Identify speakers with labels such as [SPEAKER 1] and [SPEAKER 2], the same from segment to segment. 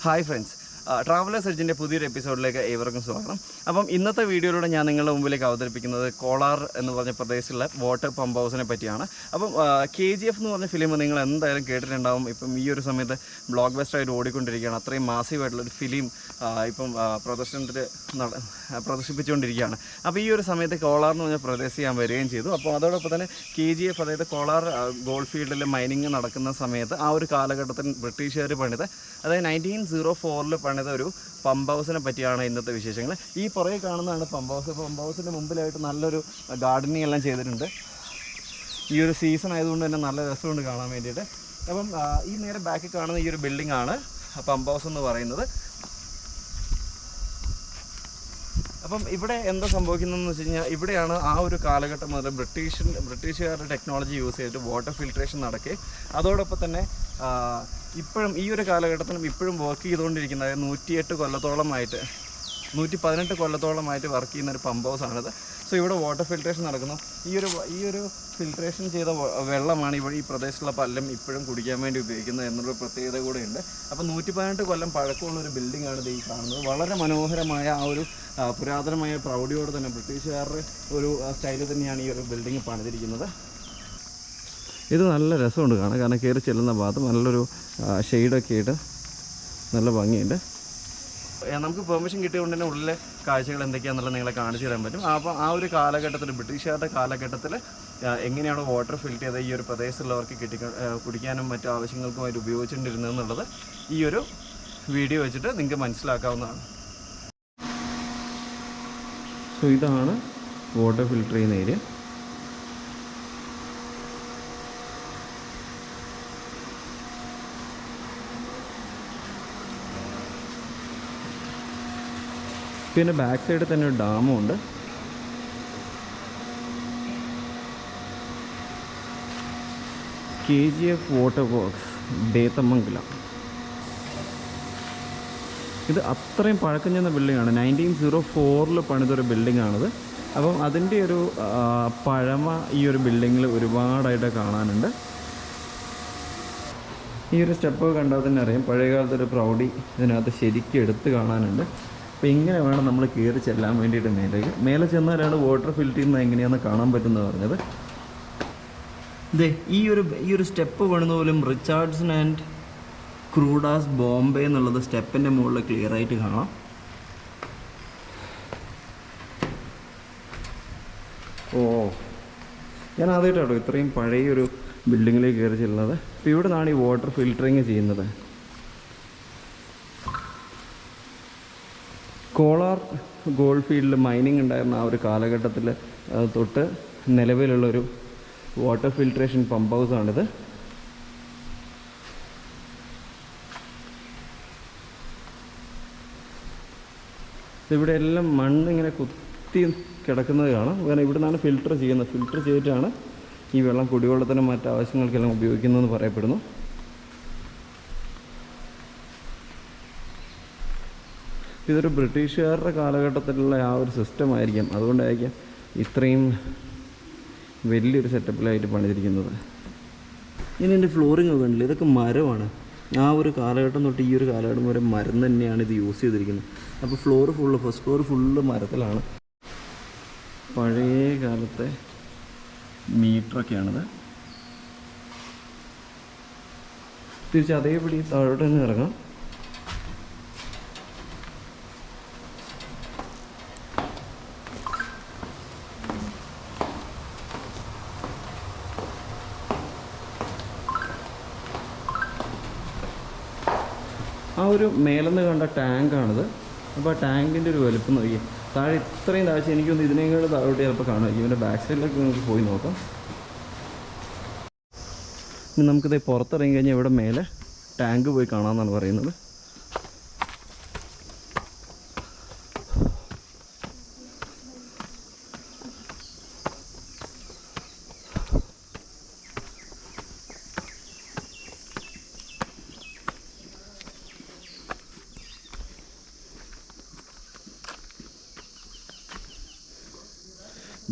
[SPEAKER 1] Hi friends, Traveler Surgeon പുതിയൊരു എപ്പിസോഡിലേക്ക് ഏവർക്കും സ്വാഗതം. അപ്പം ഇന്നത്തെ വീഡിയോയിലൂടെ ഞാൻ നിങ്ങളുടെ മുമ്പിലേക്ക് അവതരിപ്പിക്കുന്നത് കോളാർ എന്ന് പറഞ്ഞ പ്രദേശത്തുള്ള വാട്ടർ പമ്പ് ഹൗസിനെ പറ്റിയാണ്. അപ്പം K.G.F എന്ന് പറഞ്ഞ ഫിലിം നിങ്ങൾ എന്തായാലും കേട്ടിട്ടുണ്ടാവും. ഇപ്പം ഈ ഒരു സമയത്ത് ബ്ലോക്ക് ബസ്റ്ററായിട്ട് ഓടിക്കൊണ്ടിരിക്കുകയാണ്. അത്രയും മാസീവായിട്ടുള്ളൊരു ഫിലിം ഇപ്പം പ്രദർശിപ്പിച്ചുകൊണ്ടിരിക്കുകയാണ്. അപ്പോൾ ഈ ഒരു സമയത്ത് കോളാർ എന്ന് പറഞ്ഞ പ്രദേശത്ത് ഞാൻ വരികയും ചെയ്തു. അപ്പോൾ അതോടൊപ്പം തന്നെ K.G.F അതായത് കോളാർ ഗോൾഡ് ഫീൽഡിൽ മൈനിങ് നടക്കുന്ന സമയത്ത് ആ ഒരു കാലഘട്ടത്തിൽ ബ്രിട്ടീഷുകാർ പണിത് അതായത് 1904 പണിത ഒരു പമ്പ് ഹൗസിനെ പറ്റിയാണ് ഇന്നത്തെ വിശേഷങ്ങൾ. ഈ പുറകെ കാണുന്നതാണ് പമ്പ് ഹൗസ്. പമ്പ് ഹൗസിൻ്റെ മുമ്പിലായിട്ട് നല്ലൊരു ഗാർഡനിങ് എല്ലാം ചെയ്തിട്ടുണ്ട്. ഈ ഒരു സീസൺ ആയതുകൊണ്ട് തന്നെ നല്ല രസമുണ്ട് കാണാൻ വേണ്ടിയിട്ട്. അപ്പം ഈ നേരെ ബാക്കിൽ കാണുന്ന ഈ ഒരു ബിൽഡിംഗ് ആണ് പമ്പ് ഹൗസ് എന്ന് പറയുന്നത്. അപ്പം ഇവിടെ എന്താ സംഭവിക്കുന്നതെന്ന് വെച്ച് കഴിഞ്ഞാൽ ഇവിടെയാണ് ആ ഒരു കാലഘട്ടം മുതൽ ബ്രിട്ടീഷുകാരുടെ ടെക്നോളജി യൂസ് ചെയ്തിട്ട് വാട്ടർ ഫിൽട്രേഷൻ നടക്കുകയും അതോടൊപ്പം തന്നെ ഇപ്പോഴും ഈ ഒരു കാലഘട്ടത്തിലും ഇപ്പോഴും വർക്ക് ചെയ്തുകൊണ്ടിരിക്കുന്ന അതായത് 118 കൊല്ലത്തോളമായിട്ട് വർക്ക് ചെയ്യുന്ന ഒരു പമ്പ് ഹൗസാണിത്. സോ ഇവിടെ വാട്ടർ ഫിൽട്രേഷൻ നടക്കുന്നു. ഈ ഒരു ഫിൽട്രേഷൻ ചെയ്ത വെള്ളമാണ് ഇവിടെ ഈ പ്രദേശത്തുള്ള പലരും ഇപ്പോഴും കുടിക്കാൻ വേണ്ടി ഉപയോഗിക്കുന്നത് എന്നുള്ളൊരു പ്രത്യേകത കൂടെ ഉണ്ട്. അപ്പോൾ 118 കൊല്ലം പഴക്കമുള്ളൊരു ബിൽഡിങ്ങാണ് ഇത് ഈ കാണുന്നത്. വളരെ മനോഹരമായ ആ ഒരു പുരാതനമായ പ്രൗഢിയോടെ തന്നെ ബ്രിട്ടീഷുകാരുടെ ഒരു സ്റ്റൈലിൽ തന്നെയാണ് ഈ ഒരു ബിൽഡിംഗ് പണിതിരിക്കുന്നത്. ഇത് നല്ല രസമുണ്ട് കാണാൻ. കാരണം കയറി ചെല്ലുന്ന ഭാഗത്ത് നല്ലൊരു ഷെയ്ഡൊക്കെ ആയിട്ട് നല്ല ഭംഗിയുണ്ട്. നമുക്ക് പെർമിഷൻ കിട്ടിയതുകൊണ്ട് തന്നെ ഉള്ളിലെ കാഴ്ചകൾ എന്തൊക്കെയാണെന്നുള്ളത് നിങ്ങളെ കാണിച്ചു തരാൻ പറ്റും. അപ്പോൾ ആ ഒരു കാലഘട്ടത്തിൽ ബ്രിട്ടീഷുകാരുടെ കാലഘട്ടത്തിൽ എങ്ങനെയാണ് വാട്ടർ ഫിൽറ്റർ ചെയ്ത് ഈ ഒരു പ്രദേശത്തുള്ളവർക്ക് കുടിക്കാനും മറ്റു ആവശ്യങ്ങൾക്കുമായിട്ട് ഉപയോഗിച്ചുകൊണ്ടിരുന്നതെന്നുള്ളത് ഈ ഒരു വീഡിയോ വെച്ചിട്ട് നിങ്ങൾക്ക് മനസ്സിലാക്കാവുന്നതാണ്. സോ ഇതാണ് വാട്ടർ ഫിൽറ്റർ ചെയ്യുന്ന ഏരിയ. പിന്നെ ബാക്ക് സൈഡിൽ തന്നെ ഒരു ഡാമും ഉണ്ട്. K.G.F water works ബേത്തമംഗലം. ഇത് അത്രയും പഴക്കം ചെന്ന ബിൽഡിങ്ങാണ്. 1904 പണിതൊരു ബിൽഡിങ്ങാണിത്. അപ്പം അതിൻ്റെ ഒരു പഴമ ഈ ഒരു ബിൽഡിങ്ങിൽ ഒരുപാടായിട്ട് കാണാനുണ്ട്. ഈ ഒരു സ്റ്റെപ്പ് കണ്ടാൽ തന്നെ അറിയാം പഴയകാലത്തൊരു പ്രൗഢി ഇതിനകത്ത് ശരിക്കും എടുത്ത് കാണാനുണ്ട്. അപ്പോൾ ഇങ്ങനെ വേണം നമ്മൾ കയറി ചെല്ലാൻ വേണ്ടിയിട്ട് മേലെ ചെന്നാലാണ് വാട്ടർ ഫിൽറ്റർ ചെയ്യുന്നത് എങ്ങനെയാണെന്ന് കാണാൻ പറ്റുന്നത് പറഞ്ഞത്. ഇതേ ഈ ഒരു സ്റ്റെപ്പ് പണിത പോലും റിച്ചാർഡ്സൺ ആൻഡ് ക്രൂഡാസ് ബോംബെ എന്നുള്ളത് സ്റ്റെപ്പിൻ്റെ മുകളിൽ ക്ലിയർ ആയിട്ട് കാണാം. ഓ ഞാൻ ആദ്യമായിട്ടാണോ ഇത്രയും പഴയൊരു ബിൽഡിങ്ങിലേക്ക് കയറി ചെല്ലുന്നത്. അപ്പോൾ ഇവിടെ നിന്നാണ് ഈ വാട്ടർ ഫിൽറ്ററിങ് ചെയ്യുന്നത്. കോളാർ ഗോൾഡ് ഫീൽഡിൽ മൈനിങ് ഉണ്ടായിരുന്ന ആ ഒരു കാലഘട്ടത്തിൽ തൊട്ട് നിലവിലുള്ളൊരു വാട്ടർ ഫിൽട്രേഷൻ പമ്പ് ഹൗസാണിത്. ഇവിടെ എല്ലാം മണ്ണിങ്ങനെ കുത്തി കിടക്കുന്നത് കാണാം. കാരണം ഇവിടെ നിന്നാണ് ഫിൽറ്റർ ചെയ്യുന്നത്. ഫിൽറ്റർ ചെയ്തിട്ടാണ് ഈ വെള്ളം കുടിവെള്ളത്തിനും മറ്റ് ആവശ്യങ്ങൾക്കെല്ലാം ഉപയോഗിക്കുന്നതെന്ന് പറയപ്പെടുന്നു. ഇതൊരു ബ്രിട്ടീഷുകാരുടെ കാലഘട്ടത്തിലുള്ള ആ ഒരു സിസ്റ്റം ആയിരിക്കാം. അതുകൊണ്ടായിരിക്കാം ഇത്രയും വലിയൊരു സെറ്റപ്പിലായിട്ട് പണിതിരിക്കുന്നത്. ഇനി എൻ്റെ ഫ്ലോറിങ് ഒക്കെ ഉണ്ടല്ലോ, ഇതൊക്കെ മരമാണ്. ആ ഒരു കാലഘട്ടം തൊട്ട് ഈ ഒരു കാലഘട്ടം വരെ മരം തന്നെയാണ് ഇത് യൂസ് ചെയ്തിരിക്കുന്നത്. അപ്പോൾ ഫസ്റ്റ് ഫ്ലോർ ഫുള്ള് മരത്തിലാണ്. പഴയ കാലത്തെ മീറ്ററൊക്കെയാണിത്. തിരിച്ച് അതേപടി താഴോട്ട് തന്നെ ഇറങ്ങാം. ആ ഒരു മേലെന്ന് കണ്ട ടാങ്കാണിത്. അപ്പോൾ ആ ടാങ്കിൻ്റെ ഒരു വലുപ്പം നോക്കി താഴെ ഇത്രയും താഴ്ച എനിക്കൊന്ന് ഇതിനേക്കാൾ താഴോട്ട് ചിലപ്പോൾ കാണുമായിരിക്കും. ഇവൻ്റെ ബാക്ക് സൈഡിലേക്ക് നമുക്ക് പോയി നോക്കാം. ഇനി നമുക്കിത് പുറത്തിറങ്ങി കഴിഞ്ഞാൽ ഇവിടെ മേലെ ടാങ്ക് പോയി കാണാമെന്നാണ് പറയുന്നത്.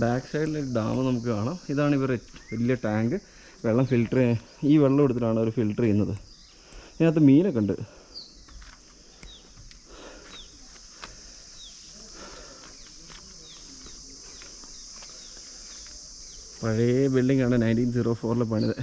[SPEAKER 1] ബാക്ക് സൈഡിൽ ഡാം നമുക്ക് കാണാം. ഇതാണ് ഇവർ വലിയ ടാങ്ക്. വെള്ളം ഫിൽറ്റർ ഈ വെള്ളം എടുത്തിട്ടാണ് അവർ ഫിൽറ്റർ ചെയ്യുന്നത്. ഇതിനകത്ത് മീനൊക്കെ ഉണ്ട്. പഴയ ബിൽഡിംഗ് ആണ് 1904 പണിത്.